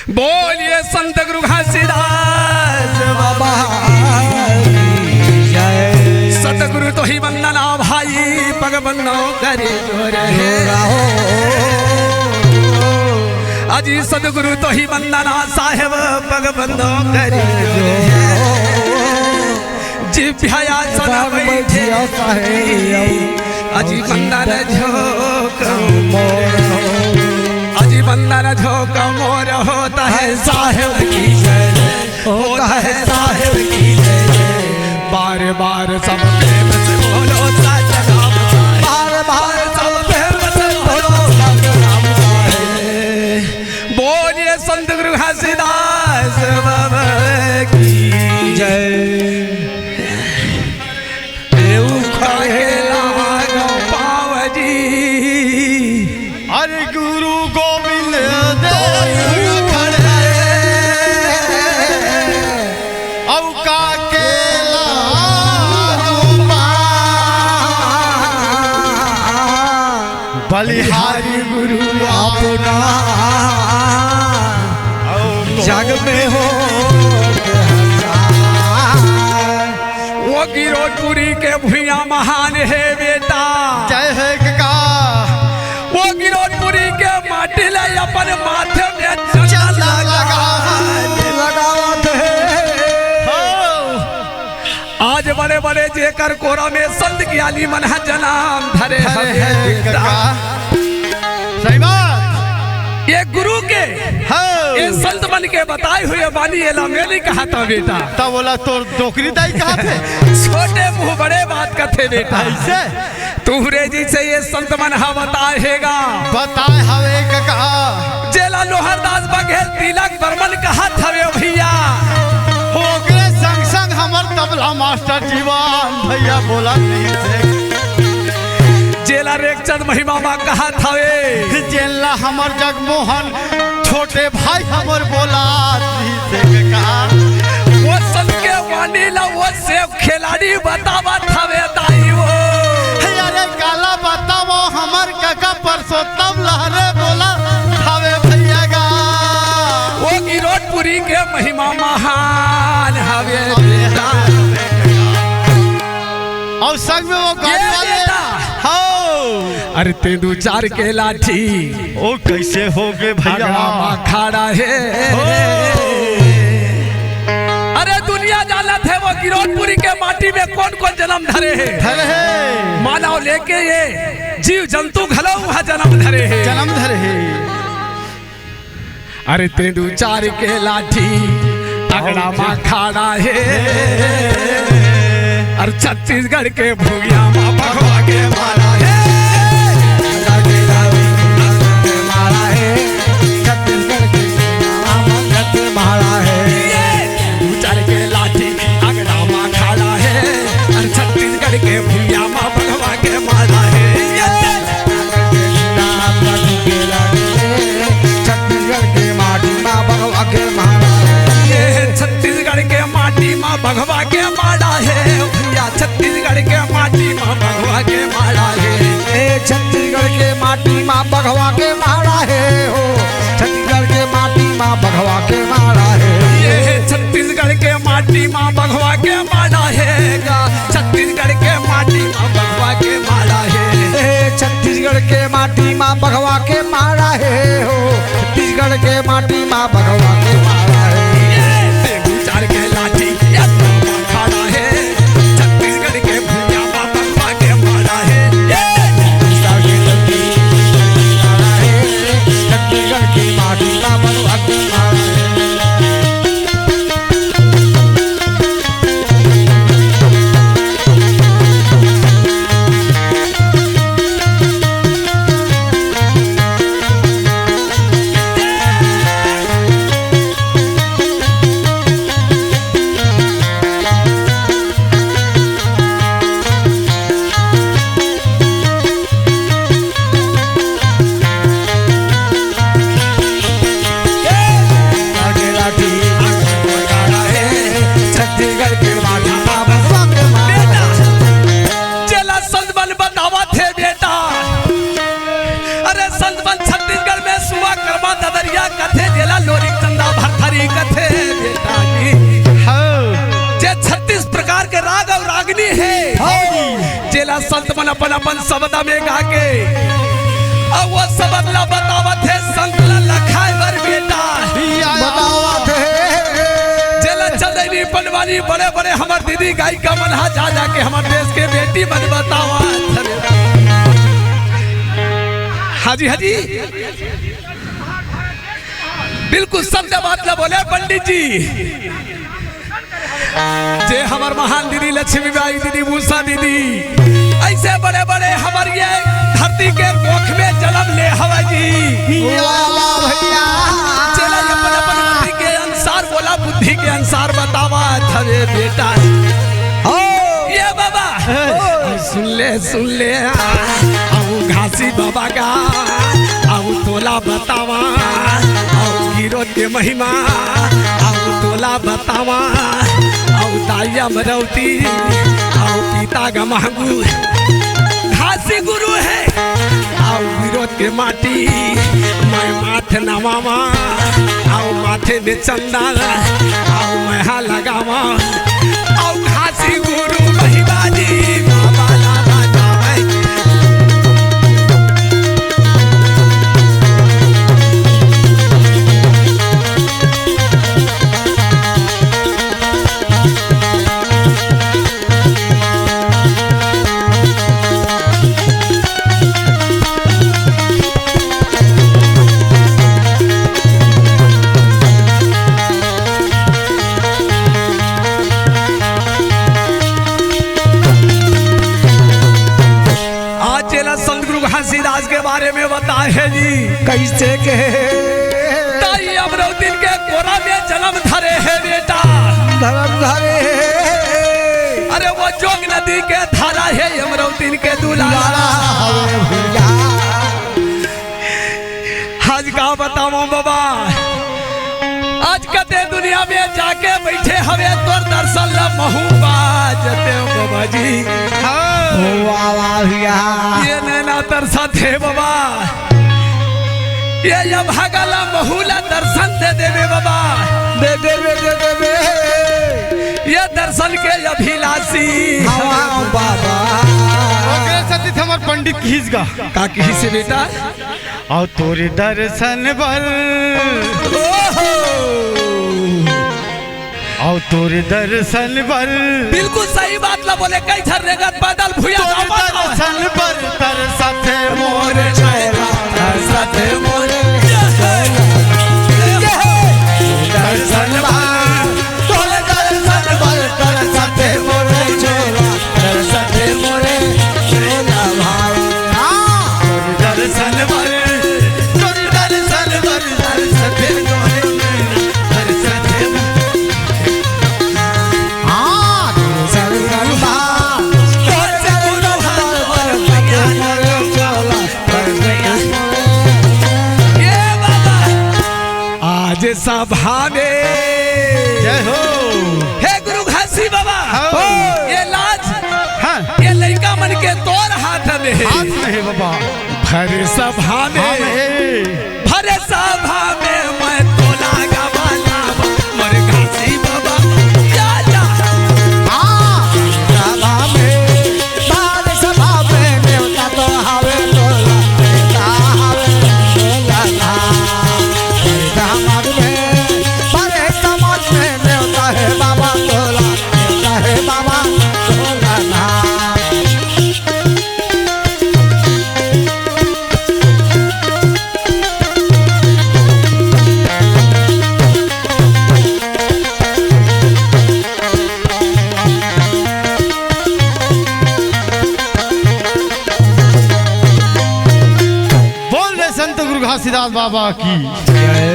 बोलिए संत गुरु घासीदास बाबा सतगुरु तो ही वंदना भाई पग बंदो करे जोर अजी सतगुरु तो ही वंदना साहेब पग बंदो करे जिभ्या सन बैठे अजी वंदन झोंक अजी वंदन झोंक मोर होता है साहेब की जय होता है साहेब की जय बार बार सब प्रेम से बोलो सच नाम बार बार सब प्रेम से बोलो सच नाम बोलिए संत गुरु घासीदास बाबा की जय अरे गुरु गोविंद औका केला बलिहारी गुरु अपना जग में हो वो गिरोधपुरी के भुइया महान है बेटा जय है का वो गिरोधपुरी के माटी ले अपन माथे में चला लगावत है आज बड़े बड़े जेकर कोरा में संत ज्ञानी मन जनाम धरे है सही बात ये गुरु के ये संत मन के बताए हुए बानी एला में नहीं कहा था बेटा तब बोला तो डोकरी दाई कहा थे छोटे मुंह बड़े बात कथे बेटा ऐसे तुहरे जी से ये संत मन हा बताएगा बताए हवे कहा जेला लोहरदास बघेल तिलक बर्मन कहा थवे भैया ओकरे संग संग हमर तबला मास्टर जीवन भैया बोला नहीं से जेला रेखचंद महिमा मां कहा थवे जेला हमर जगमोहन छोटे भाई हमर बोला नहीं से कहा वो संत के वाणी ला वो से खिलाड़ी बतावा थवे दाई वो अरे काला बताओ हमर काका परसोत्तम लहरे बोला हवे भैया गा वो गिरोधपुरी के महिमा महान हवे और संग में वो गाड़ी वाले हो अरे तेंदू चार के लाठी ओ कैसे हो गए भैया खड़ा है अरे दुनिया जानत है वो गिरोधपुरी के माटी में कौन कौन जन्म धरे है मानव लेके ये जीव जंतु घलो वहाँ जन्म धरे है अरे तेंदू चार के लाठी तगड़ा माँ खाड़ा है और छत्तीसगढ़ के भूया माँ भगवा के मारा है छत्तीसगढ़ के मारा है दू चार के लाठी अगड़ा माँ खाड़ा है और छत्तीसगढ़ के भूया माँ भगवा के मारा है छत्तीसगढ़ के माटी माँ भगवा के मारा है छत्तीसगढ़ के माटी माँ भगवा के मारा है भैया छत्तीसगढ़ के माटी माँ भगवा के मारा है छत्तीसगढ़ के माटी माँ भगवा के मारा है हो छत्तीसगढ़ के माटी माँ भगवा के मारा है ये छत्तीसगढ़ के माटी माँ भगवा के मारा है छत्तीसगढ़ के माटी माँ भगवा के मारा है छत्तीसगढ़ के माटी माँ भगवा के मारा है हो छत्तीसगढ़ के माटी माँ भगवा के मारा है चार के लाठी खाड़ा है छत्तीसगढ़ के भूया माँ भगवा के मारा है छत्तीसगढ़ की माटी माँ भगवा के मारा है भागिनी है चेला संत मन अपन अपन शब्द में गा के और वो शब्द ला बतावत है संत ला लखाए बर बेटा बतावत है चेला चंदनी पनवानी बड़े बड़े हमार दीदी गाय का मनहा जा जा के हमार देश के बेटी मन बतावत हाजी हाजी बिल्कुल सत्य बात न बोले पंडित जी जे हमार महान दीदी लक्ष्मीबाई दीदी मूसा दीदी ऐसे बड़े बड़े हमारे ये धरती के कोख में जन्म ले हवा जी चला अपन अपन बुद्धि के अनुसार बोला बुद्धि के अनुसार बतावा थवे बेटा ये बाबा सुन ले आओ घासी बाबा का आओ तोला बतावा आओ गिरो के महिमा आओ तोला बतावा आओ दाइया मरौती आओ पिता का महंगू घासी गुरु है आओ विरोध के माटी मैं माथे नवावा आओ माथे में चंदा आओ मैं हा लगावा आओ घासी गुरु महिमा जी बाबा लाला जावे घासीदास के बारे में बताए है जी कैसे के ताई अमरौती के कोरा में जन्म धरे है बेटा धर्म धरे अरे वो जोग नदी के धारा है अमरौती के दुलारा आज का बताओ बाबा आज कते दुनिया में जाके बैठे हवे तोर दर्शन ला महूबा जते बाबा जी ये नैना तरसा थे बाबा ये भागला महूला दर्शन दे देवे बाबा दे देवे ये दर्शन के अभिलाषी बाबा सतीथ हमार पंडित खींच गा का किसी से बेटा और तोरे दर्शन पर और तोरे दर्शन पर बिल्कुल सही बात ला बोले कई झरनेगत बादल भुया दर्शन पर तरसत मोर चेहरा तरसत मोर दर्शन तोरे दर्शन पर तरसत मोर चेहरा तरसत मोर चेहरा भाई दर्शन पर तोरे दर्शन पर तरसत मोर तरसत सभा में जय हो हे गुरु घासी बाबा ये लाज हाँ ये लड़का मन के तोर हाथ में है बाबा भरे सभा में भरे सभा में मैं तोला गवाला मोर घासी बाबा जा जा सभा में बाल सभा में देवता तो हवे तोला हवे तोला बाबा तोला है बाबा तोला ना बोल रहे संत गुरु घासीदास बाबा की जय